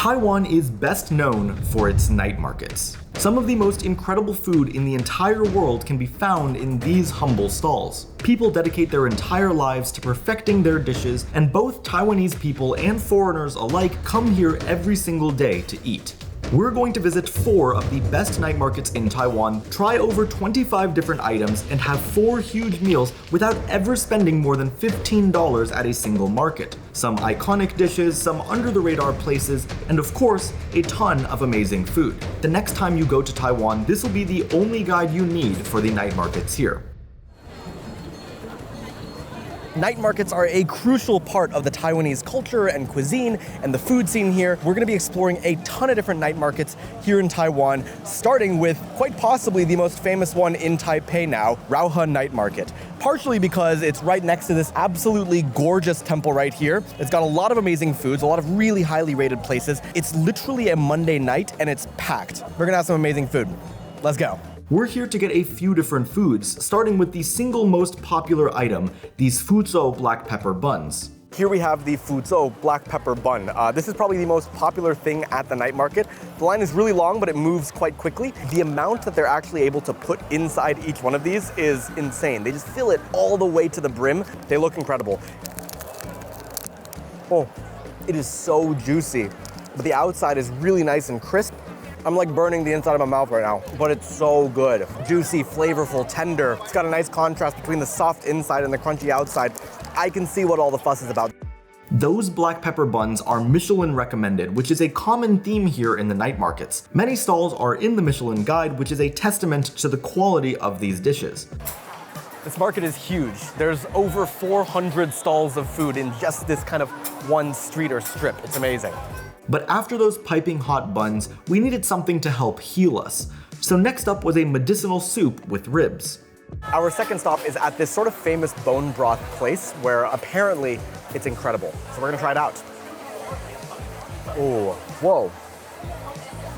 Taiwan is best known for its night markets. Some of the most incredible food in the entire world can be found in these humble stalls. People dedicate their entire lives to perfecting their dishes, and both Taiwanese people and foreigners alike come here every single day to eat. We're going to visit 4 of the best night markets in Taiwan, try over 25 different items, and have 4 huge meals without ever spending more than $15 at a single market. Some iconic dishes, some under-the-radar places, and of course, a ton of amazing food. The next time you go to Taiwan, this will be the only guide you need for the night markets here. Night markets are a crucial part of the Taiwanese culture and cuisine and the food scene here. We're going to be exploring a ton of different night markets here in Taiwan, starting with quite possibly the most famous one in Taipei now, Raohe Night Market. Partially because it's right next to this absolutely gorgeous temple right here. It's got a lot of amazing foods, a lot of really highly rated places. It's literally a Monday night and it's packed. We're going to have some amazing food. Let's go. We're here to get a few different foods, starting with the single most popular item, these fuzhou black pepper buns. Here we have the fuzhou black pepper bun. This is probably the most popular thing at the night market. The line is really long, but it moves quite quickly. The amount that they're actually able to put inside each one of these is insane. They just fill it all the way to the brim. They look incredible. Oh, it is so juicy, but the outside is really nice and crisp. I'm like burning the inside of my mouth right now, but it's so good. Juicy, flavorful, tender. It's got a nice contrast between the soft inside and the crunchy outside. I can see what all the fuss is about. Those black pepper buns are Michelin recommended, which is a common theme here in the night markets. Many stalls are in the Michelin Guide, which is a testament to the quality of these dishes. This market is huge. There's over 400 stalls of food in just this kind of one street or strip. It's amazing. But after those piping hot buns, we needed something to help heal us. So next up was a medicinal soup with ribs. Our second stop is at this sort of famous bone broth place where apparently it's incredible. So we're gonna try it out. Oh, whoa.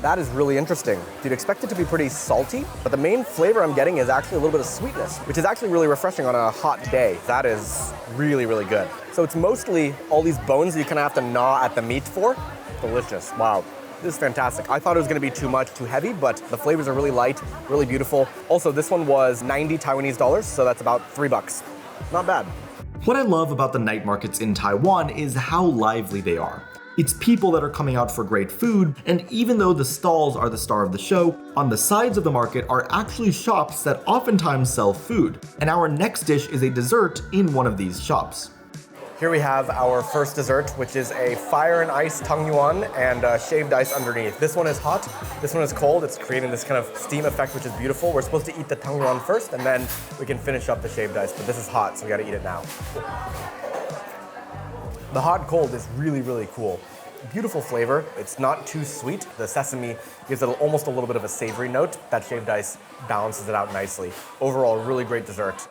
That is really interesting. You'd expect it to be pretty salty, but the main flavor I'm getting is actually a little bit of sweetness, which is actually really refreshing on a hot day. That is really, really good. So it's mostly all these bones that you kind of have to gnaw at the meat for. Delicious. Wow. This is fantastic. I thought it was going to be too much, too heavy, but the flavors are really light, really beautiful. Also, this one was 90 Taiwanese dollars, so that's about $3. Not bad. What I love about the night markets in Taiwan is how lively they are. It's people that are coming out for great food, and even though the stalls are the star of the show, on the sides of the market are actually shops that oftentimes sell food. And our next dish is a dessert in one of these shops. Here we have our first dessert, which is a fire and ice tung yuan and shaved ice underneath. This one is hot, this one is cold. It's creating this kind of steam effect, which is beautiful. We're supposed to eat the tung yuan first, and then we can finish up the shaved ice, but this is hot, so we gotta eat it now. The hot cold is really, really cool. Beautiful flavor. It's not too sweet. The sesame gives it almost a little bit of a savory note. That shaved ice balances it out nicely. Overall, really great dessert.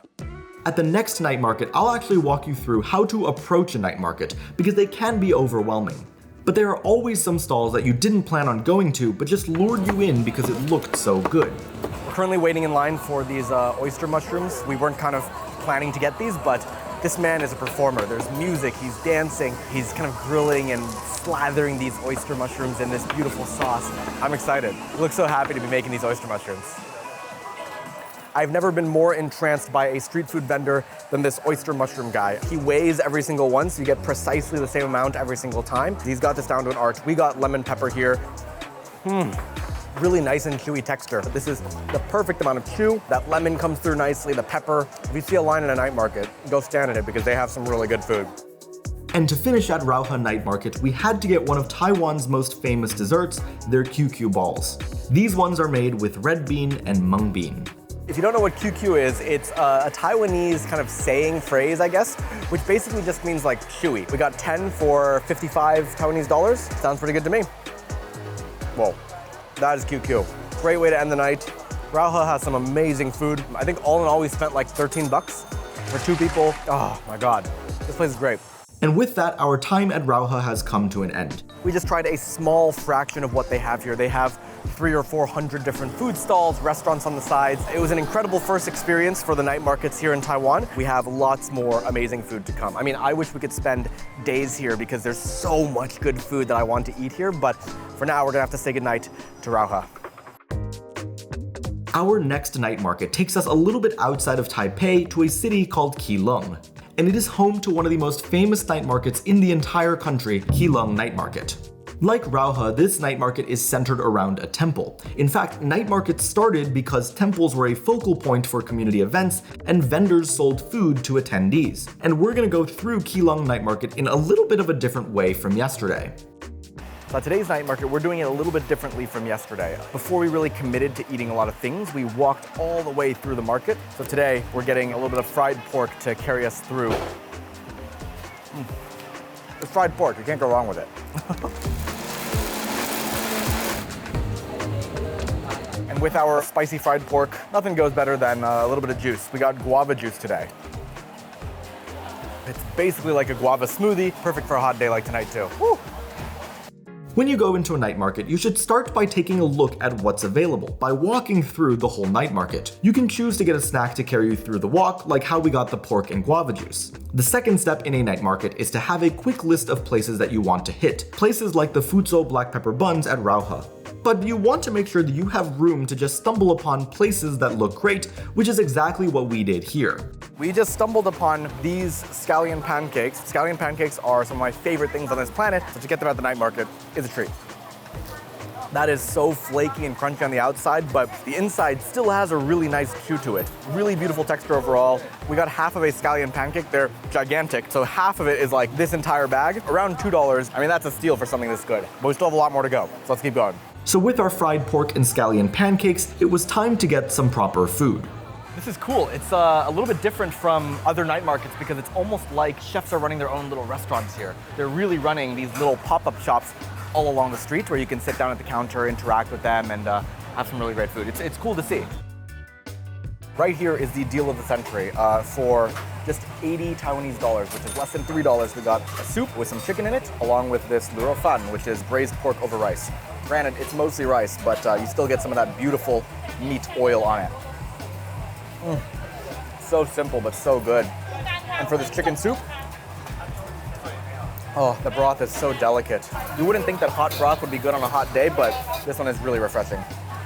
At the next night market, I'll actually walk you through how to approach a night market, because they can be overwhelming. But there are always some stalls that you didn't plan on going to, but just lured you in because it looked so good. We're currently waiting in line for these oyster mushrooms. We weren't kind of planning to get these, but this man is a performer. There's music, he's dancing, he's kind of grilling and slathering these oyster mushrooms in this beautiful sauce. I'm excited. He looks so happy to be making these oyster mushrooms. I've never been more entranced by a street food vendor than this oyster mushroom guy. He weighs every single one, so you get precisely the same amount every single time. He's got this down to an art. We got lemon pepper here. Really nice and chewy texture. This is the perfect amount of chew. That lemon comes through nicely, the pepper. If you see a line in a night market, go stand in it because they have some really good food. And to finish at Raohe Night Market, we had to get one of Taiwan's most famous desserts, their QQ balls. These ones are made with red bean and mung bean. If you don't know what QQ is, it's a Taiwanese kind of saying phrase, I guess, which basically just means like chewy. We got 10 for 55 Taiwanese dollars. Sounds pretty good to me. Whoa, that is QQ. Great way to end the night. Raohe has some amazing food. I think all in all, we spent like $13 for 2 people. Oh my God, this place is great. And with that, our time at Raohe has come to an end. We just tried a small fraction of what they have here. They have 300 or 400 different food stalls, restaurants on the sides. It was an incredible first experience for the night markets here in Taiwan. We have lots more amazing food to come. I mean, I wish we could spend days here because there's so much good food that I want to eat here, but for now, we're gonna have to say goodnight to Raohe. Our next night market takes us a little bit outside of Taipei to a city called Keelung, and it is home to one of the most famous night markets in the entire country, Keelung Night Market. Like Raohe, this night market is centered around a temple. In fact, night markets started because temples were a focal point for community events and vendors sold food to attendees. And we're gonna go through Keelung Night Market in a little bit of a different way from yesterday. So today's night market, we're doing it a little bit differently from yesterday. Before we really committed to eating a lot of things, we walked all the way through the market. So today, we're getting a little bit of fried pork to carry us through. It's fried pork, you can't go wrong with it. And with our spicy fried pork, nothing goes better than a little bit of juice. We got guava juice today. It's basically like a guava smoothie, perfect for a hot day like tonight too. Woo! When you go into a night market, you should start by taking a look at what's available, by walking through the whole night market. You can choose to get a snack to carry you through the walk, like how we got the pork and guava juice. The second step in a night market is to have a quick list of places that you want to hit, places like the Fuzo black pepper buns at Raohe. But you want to make sure that you have room to just stumble upon places that look great, which is exactly what we did here. We just stumbled upon these scallion pancakes. Scallion pancakes are some of my favorite things on this planet, so to get them at the night market is a treat. That is so flaky and crunchy on the outside, but the inside still has a really nice chew to it. Really beautiful texture overall. We got half of a scallion pancake. They're gigantic, so half of it is like this entire bag, around $2. I mean, that's a steal for something this good, but we still have a lot more to go, so let's keep going. So with our fried pork and scallion pancakes, it was time to get some proper food. This is cool. It's a little bit different from other night markets because it's almost like chefs are running their own little restaurants here. They're really running these little pop-up shops all along the street where you can sit down at the counter, interact with them, and have some really great food. It's cool to see. Right here is the deal of the century. For just 80 Taiwanese dollars, which is less than $3, we got a soup with some chicken in it, along with this luo fan, which is braised pork over rice. Granted, it's mostly rice, but you still get some of that beautiful meat oil on it. So simple, but so good. And for this chicken soup, oh, the broth is so delicate. You wouldn't think that hot broth would be good on a hot day, but this one is really refreshing.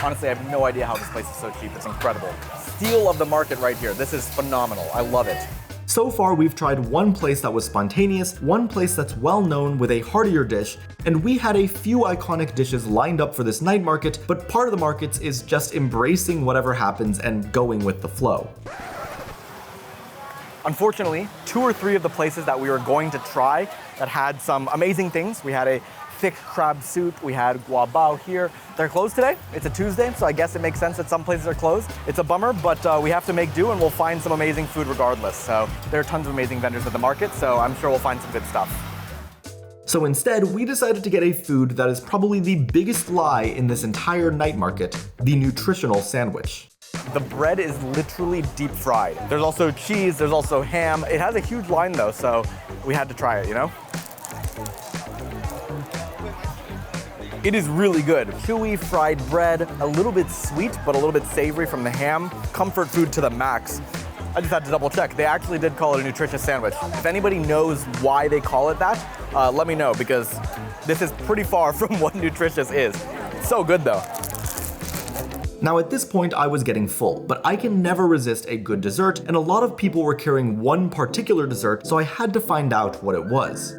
Honestly, I have no idea how this place is so cheap. It's incredible. Steal of the market right here. This is phenomenal. I love it. So far, we've tried one place that was spontaneous, one place that's well known with a heartier dish, and we had a few iconic dishes lined up for this night market, but part of the markets is just embracing whatever happens and going with the flow. Unfortunately, 2 or 3 of the places that we were going to try that had some amazing things. We had a thick crab soup, we had guabao here. They're closed today. It's a Tuesday, so I guess it makes sense that some places are closed. It's a bummer, but we have to make do and we'll find some amazing food regardless. So there are tons of amazing vendors at the market, so I'm sure we'll find some good stuff. So instead, we decided to get a food that is probably the biggest lie in this entire night market, the nutritional sandwich. The bread is literally deep fried. There's also cheese, there's also ham. It has a huge line though, so we had to try it, you know? It is really good. Chewy fried bread, a little bit sweet, but a little bit savory from the ham. Comfort food to the max. I just had to double check. They actually did call it a nutritious sandwich. If anybody knows why they call it that, let me know, because this is pretty far from what nutritious is. So good though. Now at this point I was getting full, but I can never resist a good dessert, and a lot of people were carrying one particular dessert, so I had to find out what it was.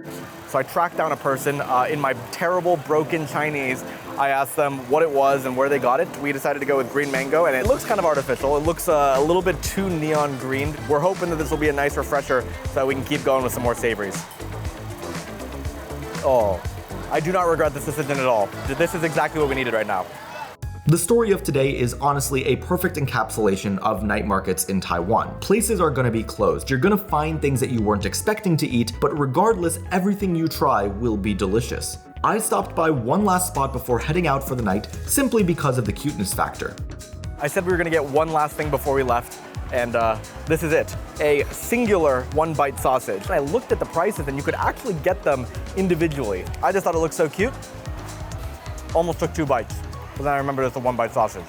So I tracked down a person in my terrible broken Chinese. I asked them what it was and where they got it. We decided to go with green mango, and it looks kind of artificial. It looks a little bit too neon green. We're hoping that this will be a nice refresher so that we can keep going with some more savories. Oh, I do not regret this decision at all. This is exactly what we needed right now. The story of today is honestly a perfect encapsulation of night markets in Taiwan. Places are gonna be closed. You're gonna find things that you weren't expecting to eat, but regardless, everything you try will be delicious. I stopped by one last spot before heading out for the night, simply because of the cuteness factor. I said we were gonna get one last thing before we left. And this is it, a singular one-bite sausage. And I looked at the prices and you could actually get them individually. I just thought it looked so cute. Almost took 2 bites, but then I remembered it's a one-bite sausage.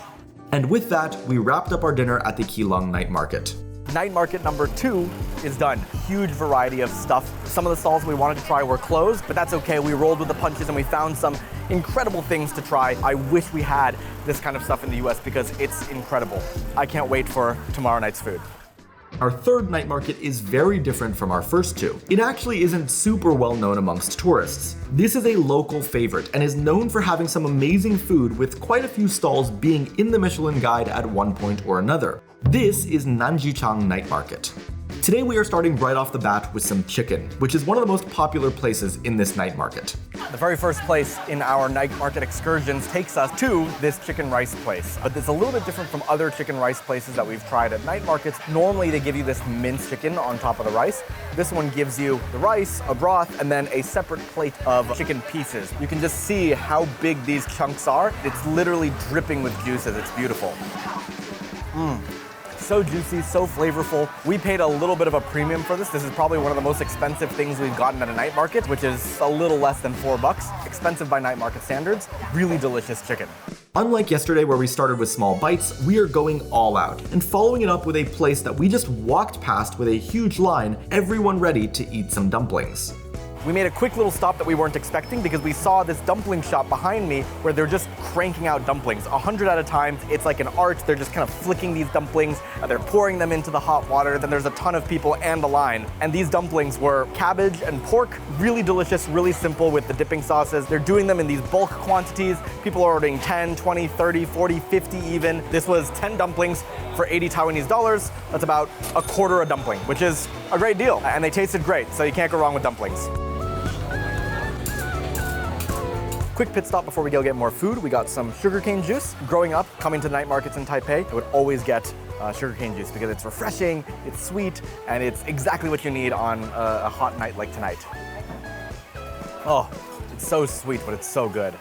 And with that, we wrapped up our dinner at the Keelung night market. Night market number 2 is done. Huge variety of stuff. Some of the stalls we wanted to try were closed, but that's okay. We rolled with the punches and we found some incredible things to try. I wish we had this kind of stuff in the US because it's incredible. I can't wait for tomorrow night's food. Our third night market is very different from our first 2. It actually isn't super well known amongst tourists. This is a local favorite and is known for having some amazing food, with quite a few stalls being in the Michelin Guide at one point or another. This is Nanjichang Night Market. Today we are starting right off the bat with some chicken, which is one of the most popular places in this night market. The very first place in our night market excursions takes us to this chicken rice place. But it's a little bit different from other chicken rice places that we've tried at night markets. Normally they give you this minced chicken on top of the rice. This one gives you the rice, a broth, and then a separate plate of chicken pieces. You can just see how big these chunks are. It's literally dripping with juices. It's beautiful. So juicy, so flavorful. We paid a little bit of a premium for this. This is probably one of the most expensive things we've gotten at a night market, which is a little less than $4. Expensive by night market standards. Really delicious chicken. Unlike yesterday where we started with small bites, we are going all out and following it up with a place that we just walked past with a huge line, everyone ready to eat some dumplings. We made a quick little stop that we weren't expecting because we saw this dumpling shop behind me where they're just cranking out dumplings, 100 at a time. It's like an art. They're just kind of flicking these dumplings. They're pouring them into the hot water. Then there's a ton of people and a line. And these dumplings were cabbage and pork, really delicious, really simple with the dipping sauces. They're doing them in these bulk quantities. People are ordering 10, 20, 30, 40, 50 even. This was 10 dumplings for 80 Taiwanese dollars. That's about a quarter a dumpling, which is a great deal. And they tasted great, so you can't go wrong with dumplings. Quick pit stop before we go get more food. We got some sugarcane juice. Growing up, coming to night markets in Taipei, I would always get sugarcane juice because it's refreshing, it's sweet, and it's exactly what you need on a hot night like tonight. Oh, it's so sweet, but it's so good.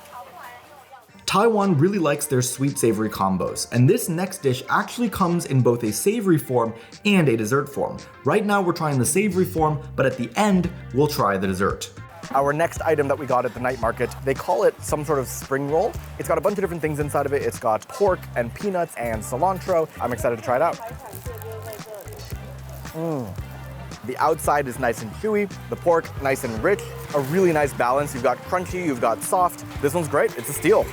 Taiwan really likes their sweet savory combos, and this next dish actually comes in both a savory form and a dessert form. Right now we're trying the savory form, but at the end, we'll try the dessert. Our next item that we got at the night market, they call it some sort of spring roll. It's got a bunch of different things inside of it. It's got pork and peanuts and cilantro. I'm excited to try it out. The outside is nice and chewy, the pork nice and rich, a really nice balance. You've got crunchy, you've got soft. This one's great, it's a steal.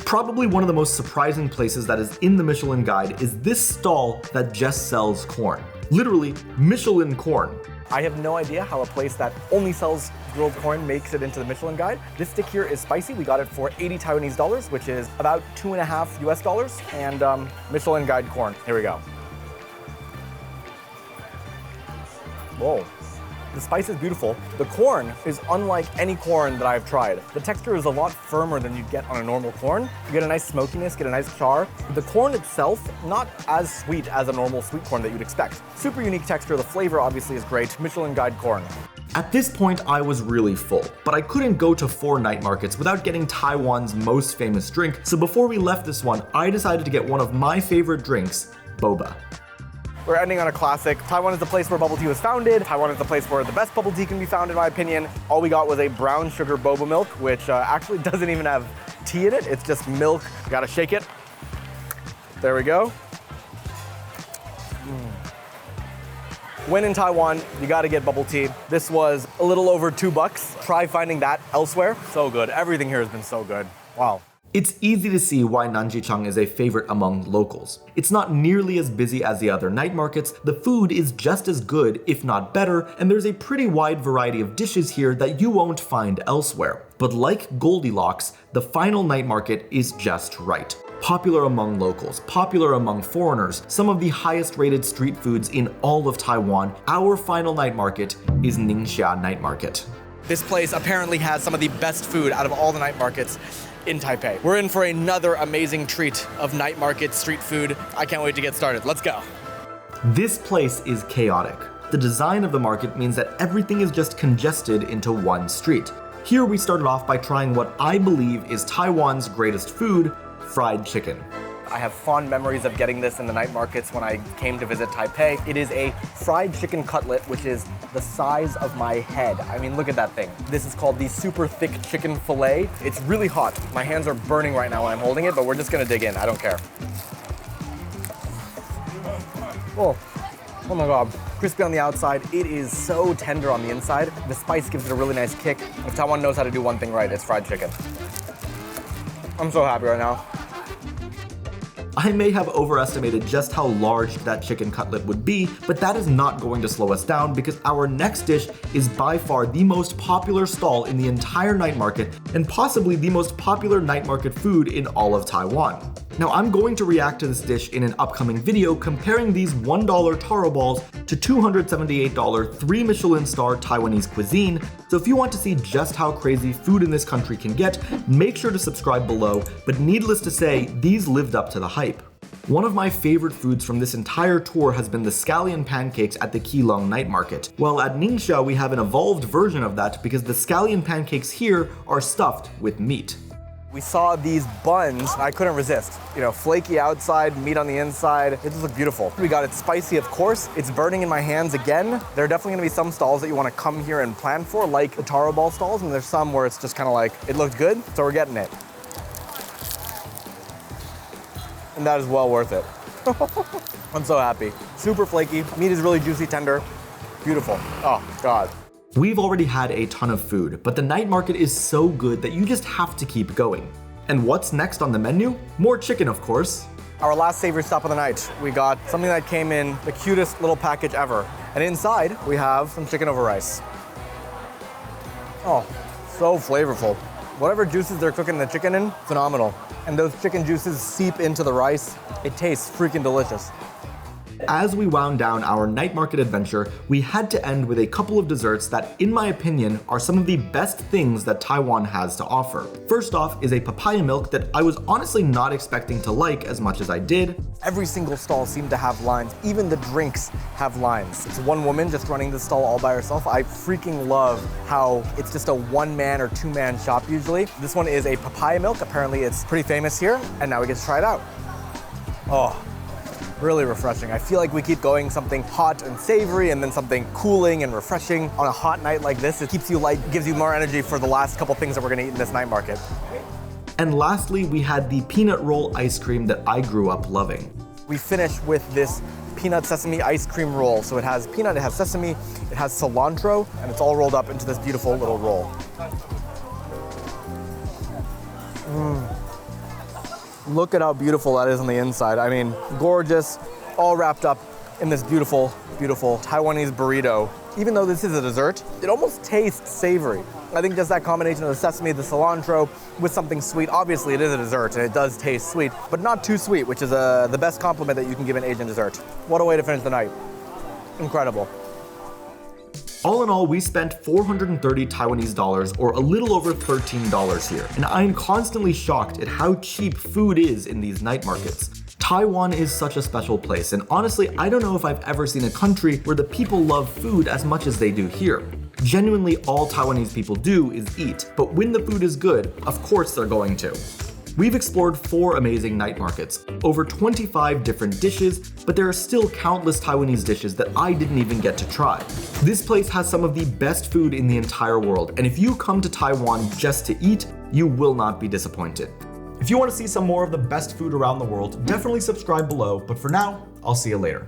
Probably one of the most surprising places that is in the Michelin Guide is this stall that just sells corn. Literally, Michelin corn. I have no idea how a place that only sells grilled corn makes it into the Michelin Guide. This stick here is spicy. We got it for 80 Taiwanese dollars, which is about $2.5 US, and Michelin Guide corn. Here we go. Whoa. The spice is beautiful. The corn is unlike any corn that I've tried. The texture is a lot firmer than you'd get on a normal corn. You get a nice smokiness, get a nice char. The corn itself, not as sweet as a normal sweet corn that you'd expect. Super unique texture. The flavor obviously is great. Michelin Guide corn. At this point, I was really full, but I couldn't go to 4 night markets without getting Taiwan's most famous drink, so before we left this one, I decided to get one of my favorite drinks, boba. We're ending on a classic. Taiwan is the place where bubble tea was founded. Taiwan is the place where the best bubble tea can be found, in my opinion. All we got was a brown sugar boba milk, which actually doesn't even have tea in it. It's just milk. Gotta shake it. There we go. When in Taiwan, you gotta get bubble tea. This was a little over $2. Try finding that elsewhere. So good. Everything here has been so good. Wow. It's easy to see why Nanjichang is a favorite among locals. It's not nearly as busy as the other night markets, the food is just as good, if not better, and there's a pretty wide variety of dishes here that you won't find elsewhere. But like Goldilocks, the final night market is just right. Popular among locals, popular among foreigners, some of the highest rated street foods in all of Taiwan, our final night market is Ningxia Night Market. This place apparently has some of the best food out of all the night markets in Taipei. We're in for another amazing treat of night market street food. I can't wait to get started. Let's go. This place is chaotic. The design of the market means that everything is just congested into one street. Here we started off by trying what I believe is Taiwan's greatest food, fried chicken. I have fond memories of getting this in the night markets when I came to visit Taipei. It is a fried chicken cutlet, which is the size of my head. I mean, look at that thing. This is called the super thick chicken fillet. It's really hot. My hands are burning right now when I'm holding it, but we're just gonna dig in. I don't care. Oh my God. Crispy on the outside. It is so tender on the inside. The spice gives it a really nice kick. If Taiwan knows how to do one thing right, it's fried chicken. I'm so happy right now. I may have overestimated just how large that chicken cutlet would be, but that is not going to slow us down because our next dish is by far the most popular stall in the entire night market and possibly the most popular night market food in all of Taiwan. Now I'm going to react to this dish in an upcoming video comparing these $1 taro balls to $278 3 Michelin star Taiwanese cuisine, so if you want to see just how crazy food in this country can get, make sure to subscribe below, but needless to say, these lived up to the hype. One of my favorite foods from this entire tour has been the scallion pancakes at the Keelung night market. While at Ningxia we have an evolved version of that because the scallion pancakes here are stuffed with meat. We saw these buns, I couldn't resist. You know, flaky outside, meat on the inside. It just looked beautiful. We got it spicy, of course. It's burning in my hands again. There are definitely gonna be some stalls that you wanna come here and plan for, like the taro ball stalls, and there's some where it's just kinda like, it looked good, so we're getting it. And that is well worth it. I'm so happy. Super flaky, meat is really juicy, tender, beautiful. Oh, God. We've already had a ton of food, but the night market is so good that you just have to keep going. And what's next on the menu? More chicken, of course. Our last savory stop of the night, we got something that came in the cutest little package ever. And inside, we have some chicken over rice. Oh, so flavorful. Whatever juices they're cooking the chicken in, phenomenal. And those chicken juices seep into the rice. It tastes freaking delicious. As we wound down our night market adventure, we had to end with a couple of desserts that, in my opinion, are some of the best things that Taiwan has to offer. First off is a papaya milk that I was honestly not expecting to like as much as I did. Every single stall seemed to have lines. Even the drinks have lines. It's one woman just running the stall all by herself. I freaking love how it's just a one-man or two-man shop usually. This one is a papaya milk. Apparently it's pretty famous here, and now we get to try it out. Oh. Really refreshing. I feel like we keep going something hot and savory and then something cooling and refreshing on a hot night like this. It keeps you light, gives you more energy for the last couple things that we're gonna eat in this night market. And lastly, we had the peanut roll ice cream that I grew up loving. We finish with this peanut sesame ice cream roll. So it has peanut, it has sesame, it has cilantro, and it's all rolled up into this beautiful little roll. Look at how beautiful that is on the inside. I mean, gorgeous, all wrapped up in this beautiful, beautiful Taiwanese burrito. Even though this is a dessert, it almost tastes savory. I think just that combination of the sesame, the cilantro, with something sweet. Obviously, it is a dessert, and it does taste sweet, but not too sweet, which is the best compliment that you can give an Asian dessert. What a way to finish the night. Incredible. All in all, we spent 430 Taiwanese dollars, or a little over $13 here, and I am constantly shocked at how cheap food is in these night markets. Taiwan is such a special place, and honestly, I don't know if I've ever seen a country where the people love food as much as they do here. Genuinely, all Taiwanese people do is eat, but when the food is good, of course they're going to. We've explored 4 amazing night markets, over 25 different dishes, but there are still countless Taiwanese dishes that I didn't even get to try. This place has some of the best food in the entire world, and if you come to Taiwan just to eat, you will not be disappointed. If you want to see some more of the best food around the world, definitely subscribe below, but for now, I'll see you later.